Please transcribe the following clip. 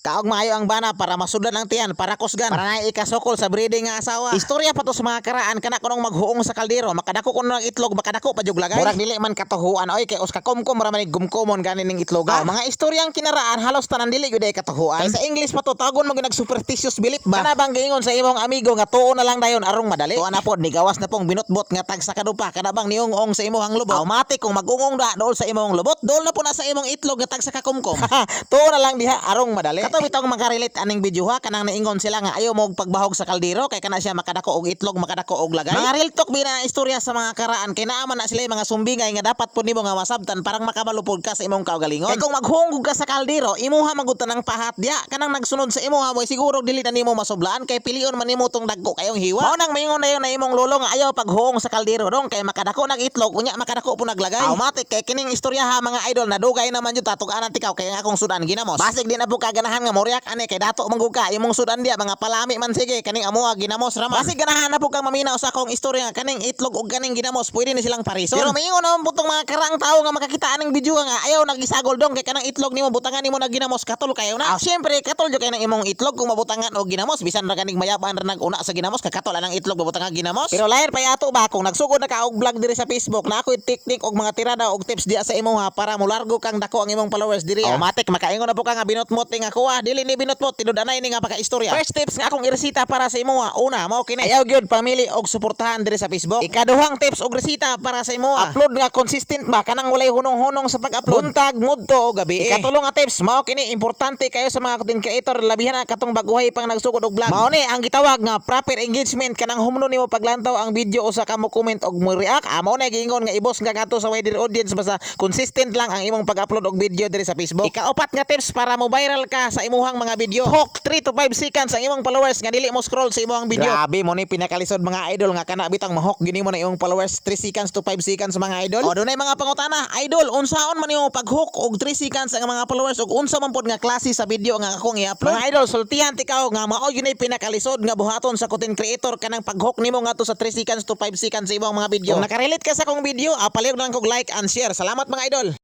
Kaog maayo ang bana para masudlan ang tiyan, para kusgan, para na ikasukol sa breeding nga asawa. Istorya pa to sa mga karaan kana kunong maghuong sa kaldero, makadako kuno ng itlog, makadako pa jug lagay. Murag dili man katuhuan oy kay uska kumkum ra man gumkumon ganin ning itlog. Mga istoryang kinaraan halos tanan dili gyud ay katuhuan. Kay sa English pa to tagon mo gyud superstitious belief ba. Kana bang giingon sa imong amigo nga tuo na lang dayon arong madali. Tuwa na pod ni gawas na pong binutbot nga tag sa kadupa, kana bang niungong sa imong lubot. Automatic kung magungong da dool sa imong lubot, dool na po na sa imong itlog nga tag sa kakumkum. Tuo na lang diha arong madali. Kato bitong makarelate aning video ha, kanang naingon sila nga ayaw mo pagbahog sa kaldero kay kana siya makadako og itlog, makadako og lagay. Mga real talk bina istorya sa mga karaan kay naaman na sila mga sumbingay nga dapat pud nimo nga masabtan parang makabalupod ka sa imong kaugalingon. Kay kung maghungog ka sa kaldero, imuha magutan ng pahat diya, kanang nagsunod sa imuha mo siguro dili na nimo masublaan kay pilion man nimo tong dagko kayong hiwa. Mao nang mingon na yon na imong lolo nga ayaw paghuong sa kaldero dong kay makadako ng itlog unya makadako po naglagay. Automatic kay kining istorya ha mga idol nadugay naman jud tatuganan tikaw kay akong sudan ginamos. Basig din na po kaganahan nga moriak ani kay dato manggug ka imong sudan diya mga palami man sige kaning amuha ginamos raman. Basig ganahan na po kang maminaw sa akong istorya nga kaning itlog ug kaning ginamos pwede ni silang parison. Pero mingon naman putong mga karaang tao nga makakita aning video nga ayaw nagisagol dong kay kanang itlog nimo butangan nimo na ginamos katol kayo na. Syempre katol jud kay nang imong itlog kung mabutangan og ginamos bisan ra kaning mayaban ra nag-una sa ginamos kakatol anang itlog mabutangan ginamos. Pero lain pa yato ba kung nagsugod na ka og vlog diri sa Facebook na ako'y technique og mga tirada og tips diya sa imo ha para mulargo kang dako ang imong followers diri. Automatic makaingon na po ka nga binotmot ni nga kuha dili ni binotmot tinud-anay ni nga paka-istorya. First tips nga akong iresita para sa imo ha. Una, mao kini. Ayaw gyud pamili og suportahan diri sa Facebook. Ikaduhang tips og resita para sa imo ha. Upload nga consistent ba kanang walay hunong-hunong sa pag-upload. Buntag, mudto o gabi. Ikatulong nga tips mao kini importante kayo sa mga content creator labihan na katong baguhay pang nagsugod og vlog. Mao ni ang gitawag nga proper engagement kanang humno nimo paglantaw ang video usa ka mo comment og mo react. Mao na giingon nga ibos nga kadto sa wider audience basta consistent lang ang imong pag-upload og video diri sa Facebook. Ikaapat nga tips para mo viral ka sa imuhang mga video. Hook 3 to 5 seconds ang imong followers nga dili mo scroll sa imong video. Grabe mo ni pinakalisod mga idol nga kana bitang mahok gini mo na imong followers 3 seconds to 5 seconds mga idol. O dunay mga pangutana, idol unsaon man imong pag-hook og 3 seconds ang mga followers ug unsa man pod nga klase sa video nga akong i-upload. Mga idol sultihan tikaw nga mao yun pinakalisod nga buhaton sa content creator kanang pag-hook nimo nga to sa 3 seconds to 5 seconds sa imong mga video. Kung nakarelate ka sa akong video, palihog lang kog like and share. Salamat mga idol.